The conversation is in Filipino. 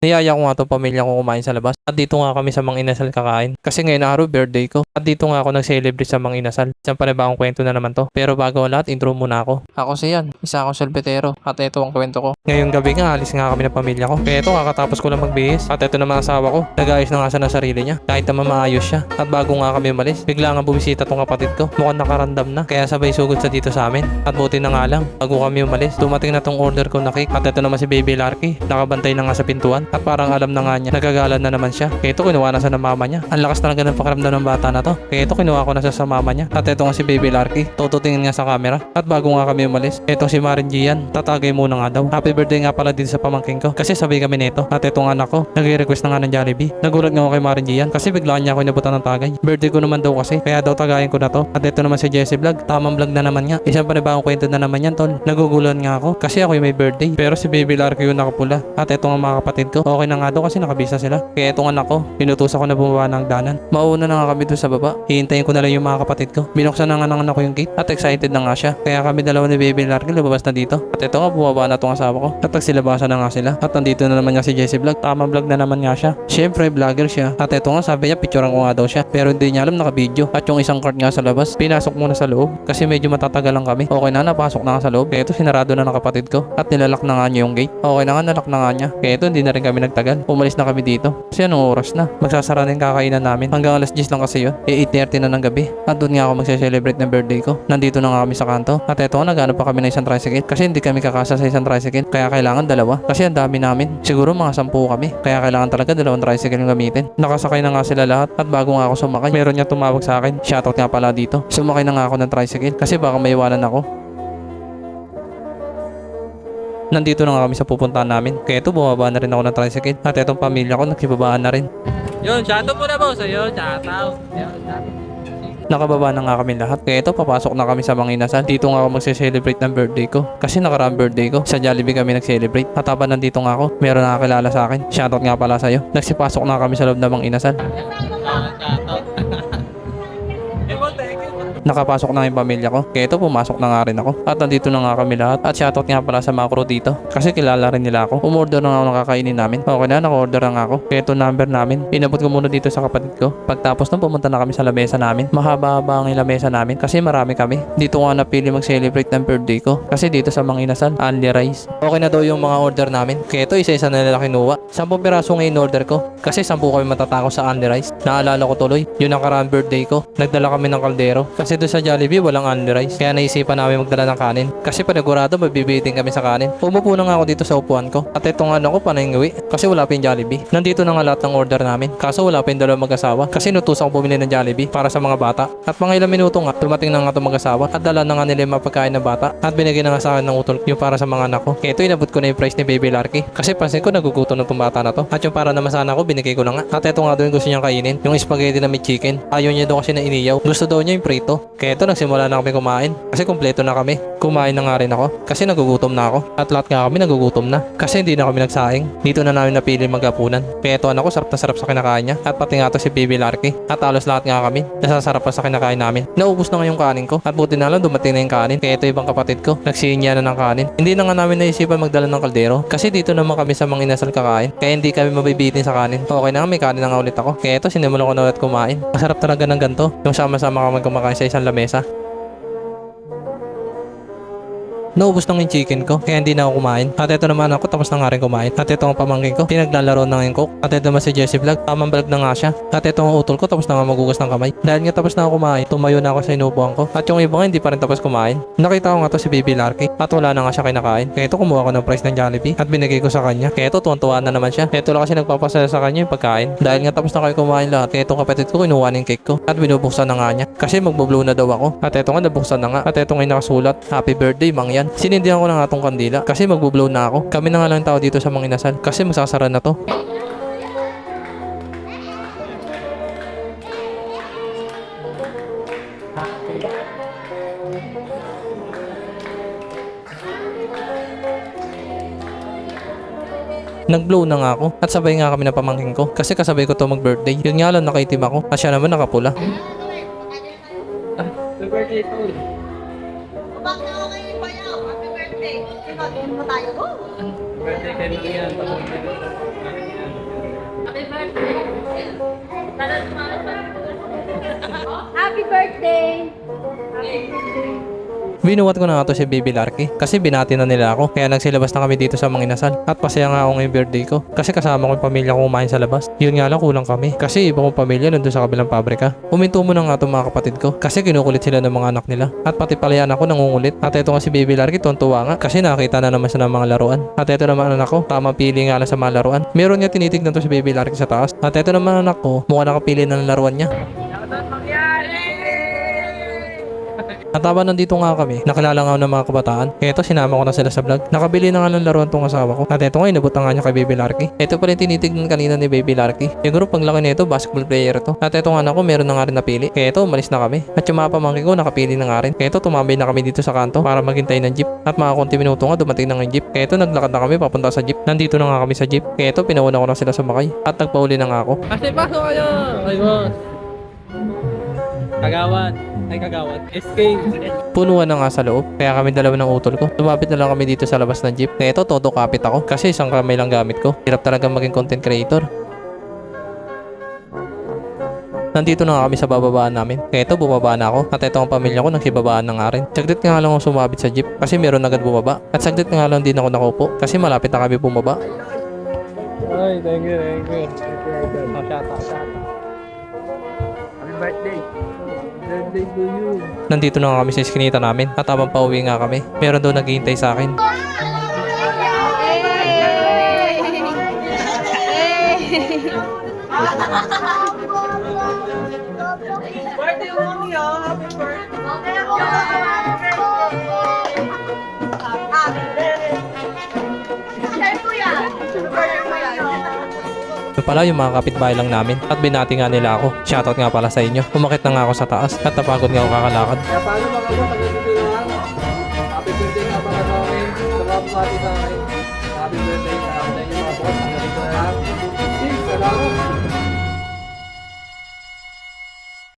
Niyaya ko nga itong pamilya ko kumain sa labas. At dito nga kami sa Mang Inasal kakain. Kasi ngayon araw birthday ko. At dito nga ako nag-celebrate sa Mang Inasal. Isang panibagong kwento na naman to. Pero bago ang lahat, intro muna ako. Ako si Yan, isa akong selbetero. At ito ang kwento ko. Ngayong gabi nga, alis nga kami ng pamilya ko. Kaya ito, kakatapos ko lang magbihis. At ito naman ang asawa ko. Nag-ayos na nga siya ng sarili niya. Kahit naman maayos siya. At bago nga kami umalis, bigla nga bumisita tong kapatid ko. Mukhang nakarandam na. Kaya sabay sugod sa dito sa amin. At buti na nga lang, bago kami umalis, dumating na tong order ko na cake. At ito naman si Baby Larky. Nakabantay na nga sa pintuan. At parang alam na nga niya, nagagalan na naman siya. Kaya ito, kinuha na sa ng mama niya. Ang lakas talaga ng pakiramdam ng bata na to. Kaya ito, kinuha ko na siya sa mama niya. At ito nga si Baby Larky. Tututingin nga sa camera. At bago nga kami umalis, ito si Marin Gian. Tatagay muna nga daw. Happy birthday nga pala dito sa pamangking ko. Kasi sabay kami nito. At itong anak ko, nag-request na nga ng Jollibee. Nagulat nga ako kay Marin Gian. Kasi biglaan niya ako inabutan ng tagay. Birthday ko naman daw kasi. Kaya daw tagayin ko na to. At ito naman si Jesse Vlog. Tamang vlog na naman nga. Isang panibagong kwento na naman yan, tol. Nagugulan nga ako. Kasi ako yung may birthday. Pero si Baby Larky yung nakapula. At ito nga mga kapatid ko. Okay na nga daw kasi nakabisa sila. Kaya itong anak ko, pinutusan ko na bumaba ng danan. Mauna na nga kami dun sa baba. Hihintayin ko na lang yung mga kapatid ko. Binuksan na nga ng anak ko yung gate. At excited na nga siya. Kaya kami dalawa ni Baby Larky lumabas na dito. At ito nga bumaba na itong asawa ko. At nagsilabasan na nga sila. At nandito na naman nga si Jesse Vlog. Tamang vlog na naman nga siya. Siyempre vlogger siya. At ito nga sabi niya picturean ko nga daw siya. Pero hindi niya alam naka-video. At yung isang cart nga sa labas, pinasok muna sa loob. Kasi medyo matatagal lang kami. Okay na, napasok na nga sa loob. Kaya ito sinarado na ng kapatid ko. At nilalak na nga niya yung gate. Okay na nga, nalak na nga niya. Kaya ito hindi na rin kami nagtagal. Umalis na kami dito. Kasi anong oras na? Magsasara na yung kakainan namin. Hanggang alas 10 lang kasi yun. 8:30 na ng gabi. At doon nga ako magse-celebrate ng birthday ko. Nandito na nga kami sa kanto. At ito nga naghanap pa kami ng isang tricycle. Kasi hindi kami kakasa sa isang tricycle. Kaya kailangan dalawa. Kasi ang dami namin. Siguro mga 10 kami. Kaya kailangan talaga dalawang tricycle yung gamitin. Nakasakay na nga sila lahat. At bago nga ako sumakay, meron niya tumawag sa akin. Shoutout nga pala dito. Sumakay na nga ako ng tricycle. Kasi baka maiwanan ako. Nandito na nga kami sa pupuntahan namin. Kaya ito bumaba na rin ako ng tricycle. At itong pamilya ko nagsibabaan na rin. Yun, shoutout muna boss. Ayun, shoutout. Nakababa na nga kami lahat. Kaya ito, papasok na kami sa Mang Inasal. Dito nga ako magse-celebrate ng birthday ko. Kasi nakaraang birthday ko. Sa Jollibee kami nag-celebrate. At habang nandito nga ako, meron nakakilala sa akin. Shoutout nga pala sa'yo. Nagsipasok na kami sa loob ng Mang Inasal. Nakapasok na yung pamilya ko. Kaya ito, pumasok na nga rin ako. At nandito na nga kami lahat. At shoutout nga pala sa mga crew dito. Kasi kilala rin nila ako. Umorder na nga ako ng kakainin namin. Okay na, naka-order na nga ako. Kaya ito number namin. Inabot ko muna dito sa kapatid ko. Pagtapos nung pumunta na kami sa lamesa namin. Mahaba-haba ang lamesa namin. Kasi marami kami. Dito nga napili mag-celebrate ng birthday ko. Kasi dito sa Mang Inasal, only rice. Okay na daw yung mga order namin. Kaya ito, isa-isa na nila kinuha. 10 piraso nga in order ko. Kasi 10 kami matatako sa only rice. Naalala ko tuloy. Yun ang karang birthday ko. Nagdala kami ng kaldero. Kasi doon sa Jollibee walang only rice. Kaya naisipan namin magdala ng kanin. Kasi panigurado mabibiting kami sa kanin. Umupo na nga ako dito sa upuan ko. At itong ano ko panayingawi. Kasi wala pa yung Jollibee. Nandito na nga lahat ng order namin. Kaso wala pa yung dalawang mag-asawa. Kasi nutusan ko bumili ng Jollibee para sa mga bata. At mga ilang minuto nga dumating na nga itong mag-asawa. At dala na nga nila yung mapagkain ng bata. At binigyan na nga sa akin ng utol yung para sa mga anak ko. Kaya ito inabot ko na yung price ni Baby Larky. Kasi pansin ko nagugutom na itong bata na to. At yung para naman sa anak ko binigay ko na nga. At ito nga doon gusto niyang kainin. Yung spaghetti na may chicken. Ayaw niya daw kasi na iniyaw. Gusto daw niya yung prito. Kaya ito nagsimula na kami kumain. Kasi kumpleto na kami. Kumain na nga rin ako. Kasi nagugutom na ako. At lahat nga kami nagugutom na. Kasi hindi na kami nagsaing. Dito na namin napili maghapunan. Kaya ito anak ko sarap na sarap sa kinakain niya. At pati nga to si Baby Larky. At halos lahat nga kami nasasarap pa sa kinakain namin. Naubos na nga yung kanin ko. At buti na lang dumating na yung kanin. Kaya ito ibang kapatid ko. Nagsinya na ng kanin. Hindi na nga namin naisipan magdala ng kaldero. Kasi dito naman kami sa Mang Inasal kakain. Kaya hindi kami mabibitin sa kanin. Okay na nga may kanin na nga ulit ako. Kaya ito sinimulan ko na ulit kumain. Masarap talaga ng ganito. Yung sama-sama kami kumakain sa isang lamesa. Naubos na yung chicken ko, kaya hindi na ako kumain. At ito naman ako, tapos na nga rin kumain. At ito ang pamangkin ko, pinaglalaro na yung cook. At ito naman si Jesse Vlog, tamang vlog na nga siya. At ito ang utol ko, tapos na nga magugas ng kamay. Dahil nga tapos na ako kumain, tumayo na ako sa inupuan ko. At yung iba nga hindi pa rin tapos kumain. Nakita ko nga to si Baby Larky, at wala na nga siya kinakain. Kaya ito kumuha ko ng price ng Jollibee, at binigay ko sa kanya. Kaya ito tuwan-tuwa na naman siya. Ito lang kasi nagpapasaya sa kanya yung pagkain. Dahil nga tapos na kayo kumain lahat, kaya itong kapatid ko kinuha ng cake ko. At binubuksan na nga niya. Kasi magbo-blow na daw ako. At ito nga nabuksan na nga. At ito nga nakasulat, Happy Birthday Mang Yan. Sinindihan ko na nga tong kandila kasi magbo-blow na ako. Kami na nga lang tao dito sa Mang Inasal kasi magsasara na to. Nag-blow na nga ako at sabay nga kami na pamangkin ko kasi kasabay ko to mag-birthday. Yun nga lang nakaitim ako at siya naman nakapula. Happy birthday to you. Bakit ako ngayon pa yaw? Happy birthday. Sino mo tayo? Go! Birthday kay Marian. birthday! Binuwat ko na nga to si Baby Larky kasi binati na nila ako kaya nagsilabas na kami dito sa Mang Inasal at pasaya nga ako ngayong birthday ko kasi kasama ko yung pamilya ko kumain sa labas. Yun nga lang kulang kami kasi iba kong pamilya nandun sa kabilang pabrika. Uminto mo na nga itong mga kapatid ko kasi kinukulit sila ng mga anak nila at pati palayan ako nangungulit at eto nga si Baby Larky tuwa nga kasi nakita na naman siya ng mga laruan at eto naman anak ko tamang pili nga lang sa mga laruan. Meron niya tinitignan to si Baby Larky sa taas at eto naman anak ko mukha nakapili na ng laruan niya. At habang nandito nga kami, nakilala nga ako ng mga kabataan. Kaya ito, sinama ko na sila sa vlog. Nakabili na nga ng laruan tong asawa ko. At ito nga, inabot na nga niya kay Baby Larky. Ito pala yung tinitignan kanina ni Baby Larky. Siguro paglaki nito, basketball player to. At ito nga anak ko, meron na nga rin napili. Kaya ito, umalis na kami. At yung mga pamangkin ko, nakapili na nga rin. Kaya ito, tumambay na kami dito sa kanto para maghintay ng jeep. At mga konti minuto nga, dumating na nga yung jeep. Kaya ito, naglakad na kami papunta sa jeep. Nandito na nga kami sa jeep. Kaya ito, pinauna ko na sila sumakay. At nagpauli na nga ako. Kasi pasok kayo! Ay, boss! Kagawad! Ay, kagawad. Escape! Punuan na nga sa loob, kaya kami dalawa ng utol ko. Lumapit na lang kami dito sa labas ng jeep. Kaya ito, todo kapit ako kasi isang kamay lang gamit ko. Hirap talaga maging content creator. Nandito na nga kami sa bababaan namin. Kaya ito, bumaba na ako. At ito ang pamilya ko, nagsibabaan na nga rin. Saglit nga lang ako sumabit sa jeep kasi meron agad bumaba. At saglit nga lang din ako nakaupo kasi malapit na kami bumaba. Ay, thank you, thank you. Oh, shout out. Happy birthday! Birthday to you! Nandito na nga kami sa iskinita namin. At habang pauwi nga kami, meron doon naghihintay sa akin. Birthday mo niya! Happy birthday! Yung pala yung mga kapitbahay lang namin at binati nga nila ako. Shoutout nga pala sa inyo. Umakit na nga ako sa taas at napagod nga ako kakalakad. Kaya paano mga boss, hanggang dito na lang. Happy birthday nga pala sa akin. Sa mga bumati sa akin. Happy birthday sa akin.